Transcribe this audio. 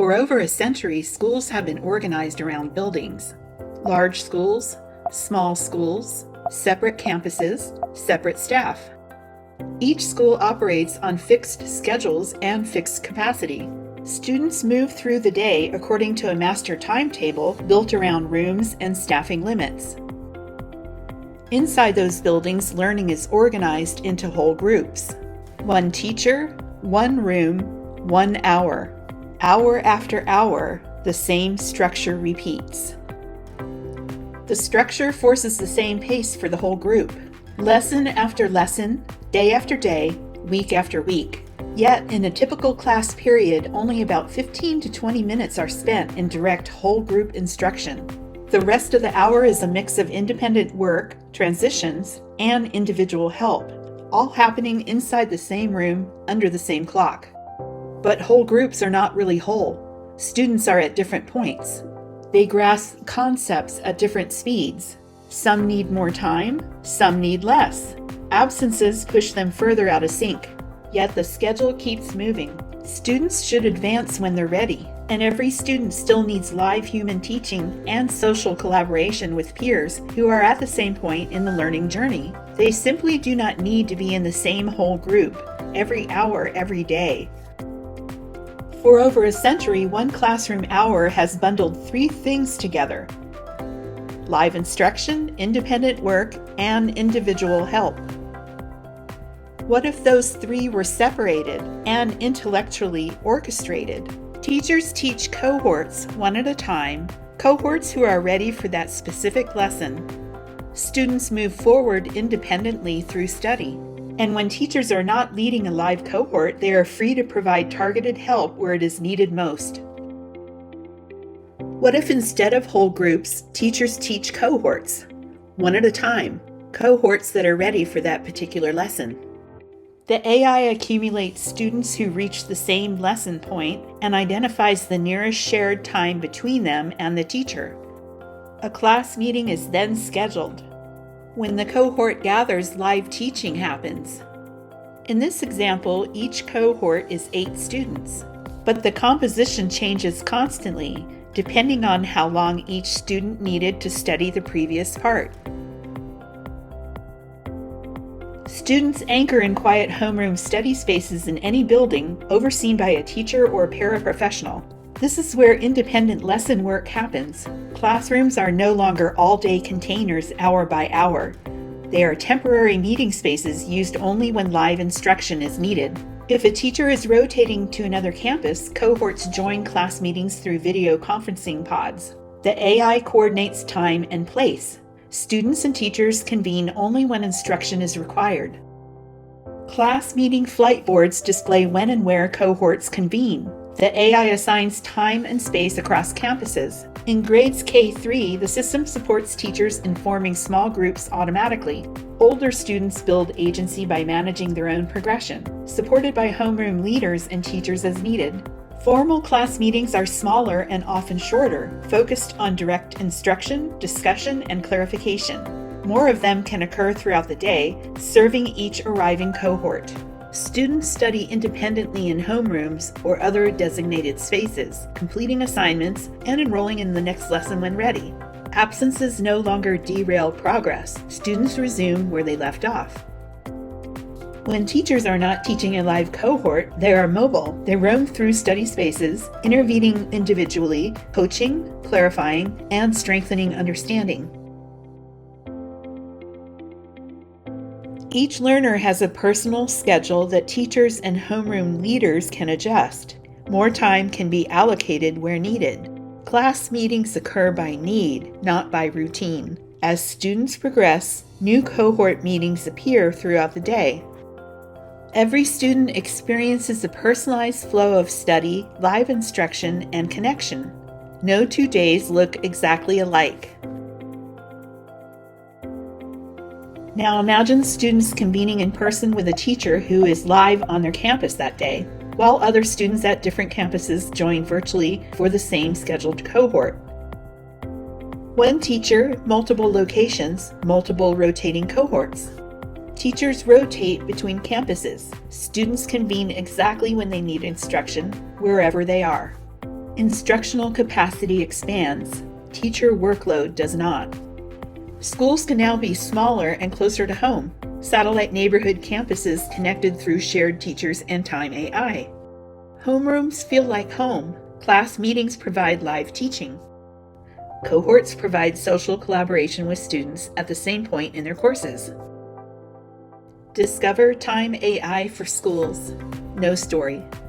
For over a century, schools have been organized around buildings. Large schools, small schools, separate campuses, separate staff. Each school operates on fixed schedules and fixed capacity. Students move through the day according to a master timetable built around rooms and staffing limits. Inside those buildings, learning is organized into whole groups. One teacher, one room, 1 hour. Hour after hour, the same structure repeats. The structure forces the same pace for the whole group. Lesson after lesson, day after day, week after week. Yet, in a typical class period, only about 15 to 20 minutes are spent in direct whole group instruction. The rest of the hour is a mix of independent work, transitions, and individual help, all happening inside the same room under the same clock. But whole groups are not really whole. Students are at different points. They grasp concepts at different speeds. Some need more time, some need less. Absences push them further out of sync. Yet the schedule keeps moving. Students should advance when they're ready, and every student still needs live human teaching and social collaboration with peers who are at the same point in the learning journey. They simply do not need to be in the same whole group every hour, every day. For over a century, one classroom hour has bundled 3 things together: live instruction, independent work, and individual help. What if those 3 were separated and intellectually orchestrated? Teachers teach cohorts one at a time, cohorts who are ready for that specific lesson. Students move forward independently through study. And when teachers are not leading a live cohort, they are free to provide targeted help where it is needed most. What if instead of whole groups, teachers teach cohorts, one at a time, cohorts that are ready for that particular lesson? The AI accumulates students who reach the same lesson point and identifies the nearest shared time between them and the teacher. A class meeting is then scheduled. When the cohort gathers, live teaching happens. In this example, each cohort is 8 students, but the composition changes constantly depending on how long each student needed to study the previous part. Students anchor in quiet homeroom study spaces in any building overseen by a teacher or paraprofessional. This is where independent lesson work happens. Classrooms are no longer all-day containers hour by hour. They are temporary meeting spaces used only when live instruction is needed. If a teacher is rotating to another campus, cohorts join class meetings through video conferencing pods. The AI coordinates time and place. Students and teachers convene only when instruction is required. Class meeting flight boards display when and where cohorts convene. The AI assigns time and space across campuses. In grades K-3, the system supports teachers in forming small groups automatically. Older students build agency by managing their own progression, supported by homeroom leaders and teachers as needed. Formal class meetings are smaller and often shorter, focused on direct instruction, discussion, and clarification. More of them can occur throughout the day, serving each arriving cohort. Students study independently in homerooms or other designated spaces, completing assignments and enrolling in the next lesson when ready. Absences no longer derail progress. Students resume where they left off. When teachers are not teaching a live cohort, they are mobile. They roam through study spaces, intervening individually, coaching, clarifying, and strengthening understanding. Each learner has a personal schedule that teachers and homeroom leaders can adjust. More time can be allocated where needed. Class meetings occur by need, not by routine. As students progress, new cohort meetings appear throughout the day. Every student experiences a personalized flow of study, live instruction, and connection. No 2 days look exactly alike. Now imagine students convening in person with a teacher who is live on their campus that day, while other students at different campuses join virtually for the same scheduled cohort. One teacher, multiple locations, multiple rotating cohorts. Teachers rotate between campuses. Students convene exactly when they need instruction, wherever they are. Instructional capacity expands. Teacher workload does not. Schools can now be smaller and closer to home. Satellite neighborhood campuses connected through shared teachers and Time AI. Homerooms feel like home. Class meetings provide live teaching. Cohorts provide social collaboration with students at the same point in their courses. Discover Time AI for schools. KnowStory.